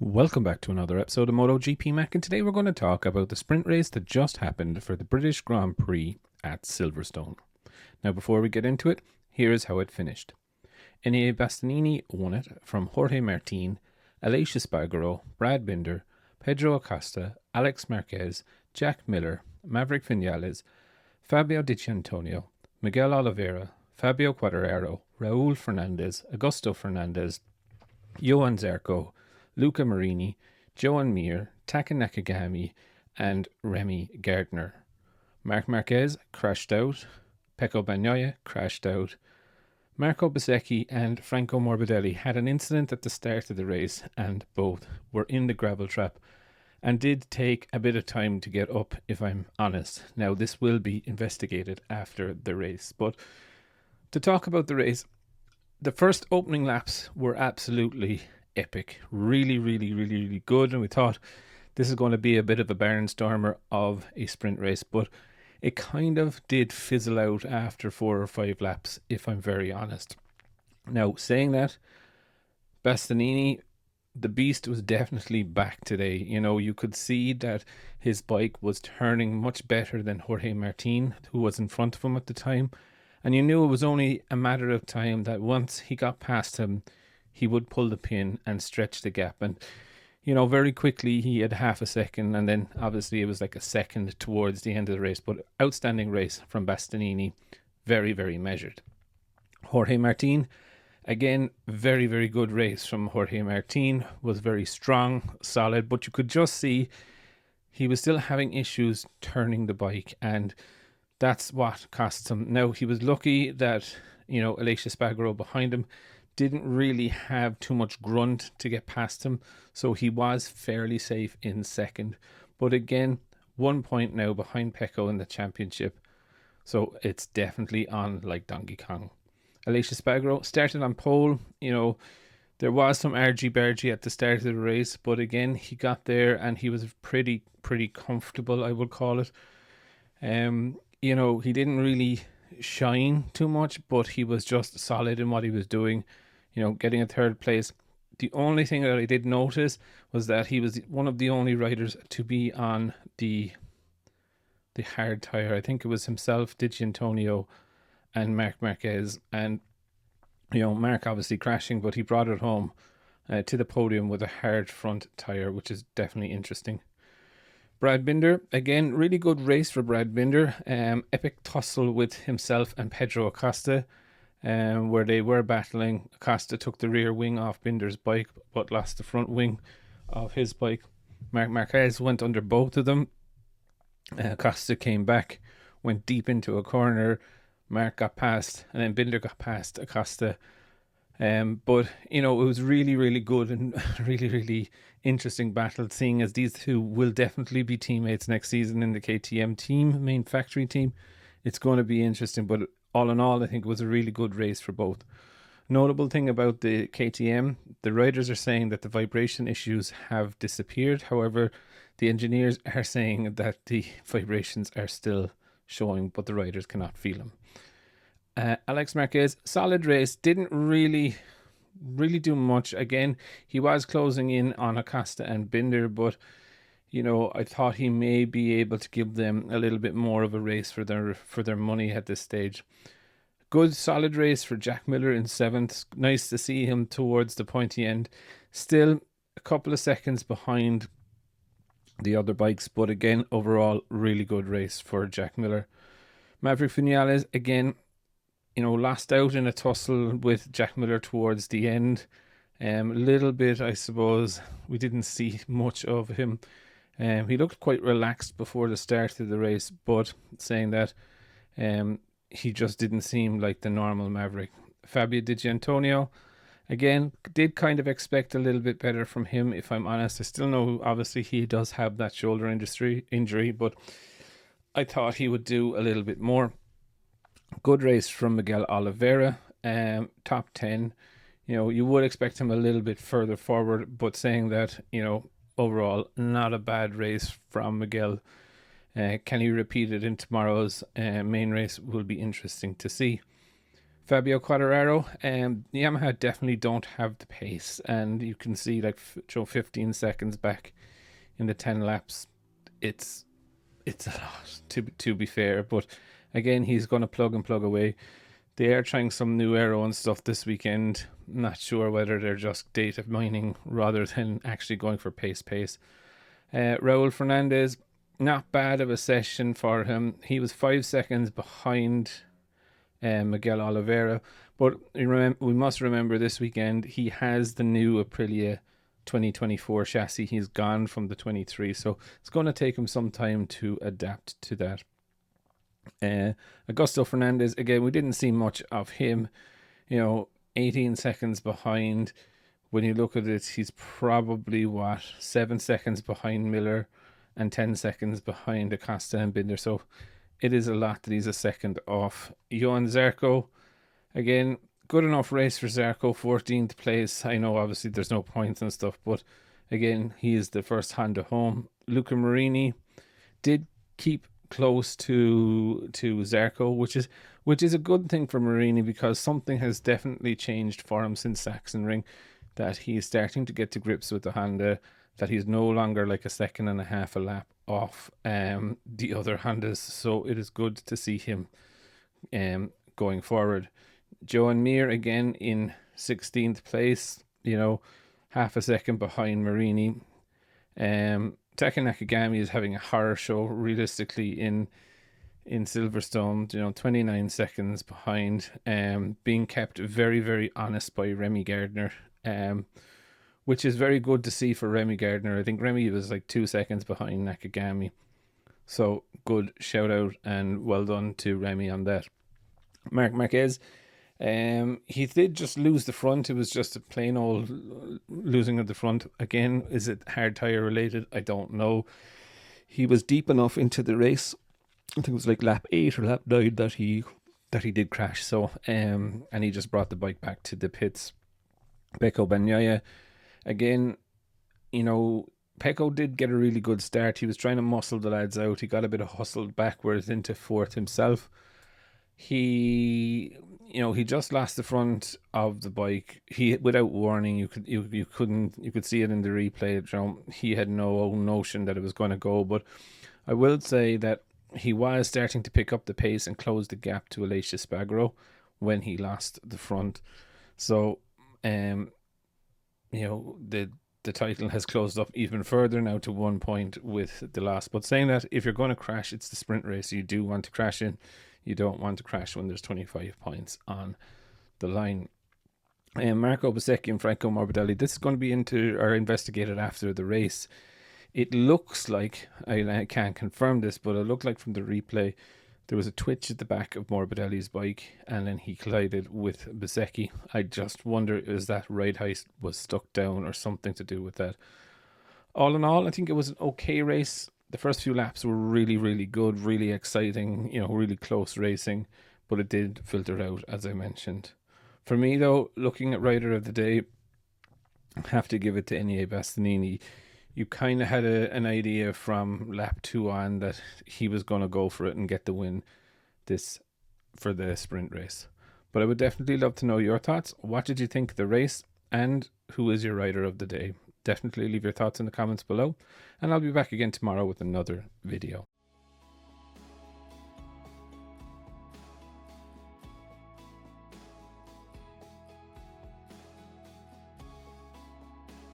Welcome back to another episode of MotoGP Mac, and today we're going to talk about the sprint race that just happened for the British Grand Prix at Silverstone. Now, before we get into it, here is how it finished. Enea Bastianini won it from Jorge Martin, Aleix Espargaro, Brad Binder, Pedro Acosta, Alex Marquez, Jack Miller, Maverick Vinales, Fabio Di Giannantonio, Miguel Oliveira, Fabio Quartararo, Raul Fernandez, Augusto Fernandez, Johan Zarco, Luca Marini, Joan Mir, Taka Nakagami, and Remy Gardner. Marc Marquez crashed out. Pecco Bagnaia crashed out. Marco Bezzecchi and Franco Morbidelli had an incident at the start of the race, and both were in the gravel trap and did take a bit of time to get up, if I'm honest. Now, this will be investigated after the race. But to talk about the race, the first opening laps were absolutely epic. Really good. And we thought this is going to be a bit of a barnstormer of a sprint race, but it kind of did fizzle out after 4 or 5 laps, if I'm very honest. Now, saying that, Bastianini, the beast, was definitely back today. You know, you could see that his bike was turning much better than Jorge Martin, who was in front of him at the time. And you knew it was only a matter of time that once he got past him, he would pull the pin and stretch the gap. And, you know, very quickly he had half a second, and then obviously it was like a second towards the end of the race. But outstanding race from Bastianini, very measured. Jorge Martin, again, very good race from Jorge Martin, was very strong, solid, but you could just see he was still having issues turning the bike, and that's what cost him. Now, he was lucky that, you know, Aleix Espargaro behind him didn't really have too much grunt to get past him, so he was fairly safe in second. But again, 1 point now behind Pecco in the championship, so it's definitely on like Donkey Kong. Aleix Espargaro started on pole. You know, there was some argy-bargy at the start of the race, but again, he got there and he was pretty comfortable, I would call it. You know, he didn't really shine too much, but he was just solid in what he was doing, you know, getting a third place. The only thing that I did notice was that he was one of the only riders to be on the hard tire. I think it was himself, Di Giannantonio, and Marc Marquez. And, you know, Marc obviously crashing, but he brought it home to the podium with a hard front tire, which is definitely interesting. Brad Binder, again, really good race for Brad Binder. Epic tussle with himself and Pedro Acosta, where they were battling. Acosta took the rear wing off Binder's bike, but lost the front wing of his bike. Marc Marquez went under both of them. Acosta came back, went deep into a corner. Marc got past, and then Binder got past Acosta. But, you know, it was really good and really interesting battle, seeing as these two will definitely be teammates next season in the KTM team, main factory team. It's going to be interesting, but all in all, I think it was a really good race for both. Notable thing about the KTM, the riders are saying that the vibration issues have disappeared. However, the engineers are saying that the vibrations are still showing, but the riders cannot feel them. Alex Marquez, solid race, didn't really do much. Again, he was closing in on Acosta and Binder, but, you know, I thought he may be able to give them a little bit more of a race for their money at this stage. Good solid race for Jack Miller in 7th. Nice to see him towards the pointy end. Still a couple of seconds behind the other bikes, but again, overall, really good race for Jack Miller. Maverick Vinales, again, you know, lost out in a tussle with Jack Miller towards the end. A little bit, I suppose, we didn't see much of him. He looked quite relaxed before the start of the race, but saying that, he just didn't seem like the normal Maverick. Fabio Di Giannantonio, again, did kind of expect a little bit better from him, if I'm honest. I still know, obviously, he does have that shoulder injury, but I thought he would do a little bit more. Good race from Miguel Oliveira, top 10. You know, you would expect him a little bit further forward, but saying that, you know, overall, not a bad race from Miguel. Can he repeat it in tomorrow's main race will be interesting to see. Fabio Quartararo, Yamaha definitely don't have the pace, and you can see like 15 seconds back in the 10 laps. It's a lot to be fair, but again, he's going to plug and plug away. They are trying some new aero and stuff this weekend. Not sure whether they're just data mining rather than actually going for pace. Raul Fernandez, not bad of a session for him. He was 5 seconds behind Miguel Oliveira, but we must remember this weekend he has the new Aprilia 2024 chassis. He's gone from the 23, so it's going to take him some time to adapt to that. Augusto Fernandez, again, we didn't see much of him. 18 seconds behind. When you look at it, he's probably 7 seconds behind Miller and 10 seconds behind Acosta and Binder. So it is a lot that he's a second off. Johan Zarco, again, good enough race for Zarco, 14th place. I know obviously there's no points and stuff, but again, he is the first Honda home. Luca Marini did keep close to Zarco, which is a good thing for Marini, because something has definitely changed for him since Sachsenring, that he's starting to get to grips with the Honda, that he's no longer like a second and a half a lap off the other Hondas. So it is good to see him going forward. Joan Mir again in 16th place, half a second behind Marini. Taka Nakagami is having a horror show realistically in Silverstone, 29 seconds behind, being kept very, very honest by Remy Gardner, which is very good to see for Remy Gardner. I think Remy was like 2 seconds behind Nakagami. So good shout out and well done to Remy on that. Marc Marquez, he did just lose the front. It was just a plain old losing of the front. Again, is it hard tire related? I don't know. He was deep enough into the race. I think it was like lap 8 or lap 9 that he did crash. So and he just brought the bike back to the pits. Pecco Bagnaia, again, Pecco did get a really good start. He was trying to muscle the lads out. He got a bit of hustled backwards into fourth himself. He just lost the front of the bike. He, without warning, you could see it in the replay. He had no notion that it was going to go. But I will say that he was starting to pick up the pace and close the gap to Aleix Espargaro when he lost the front. So, the title has closed up even further now to 1 point with the loss. But saying that, if you're going to crash, it's the sprint race. You do want to crash in. You don't want to crash when there's 25 points on the line. Marco Bezzecchi and Franco Morbidelli, this is going to be investigated after the race. It looks like, I can't confirm this, but it looked like from the replay, there was a twitch at the back of Morbidelli's bike and then he collided with Bezzecchi. I just wonder, is that right height was stuck down or something to do with that? All in all, I think it was an okay race. The first few laps were really, really good, really exciting, really close racing, but it did filter out, as I mentioned. For me, though, looking at Rider of the Day, I have to give it to Enea Bastianini. You kind of had an idea from lap 2 on that he was going to go for it and get the win for the sprint race. But I would definitely love to know your thoughts. What did you think of the race, and who is your Rider of the Day? Definitely leave your thoughts in the comments below, and I'll be back again tomorrow with another video.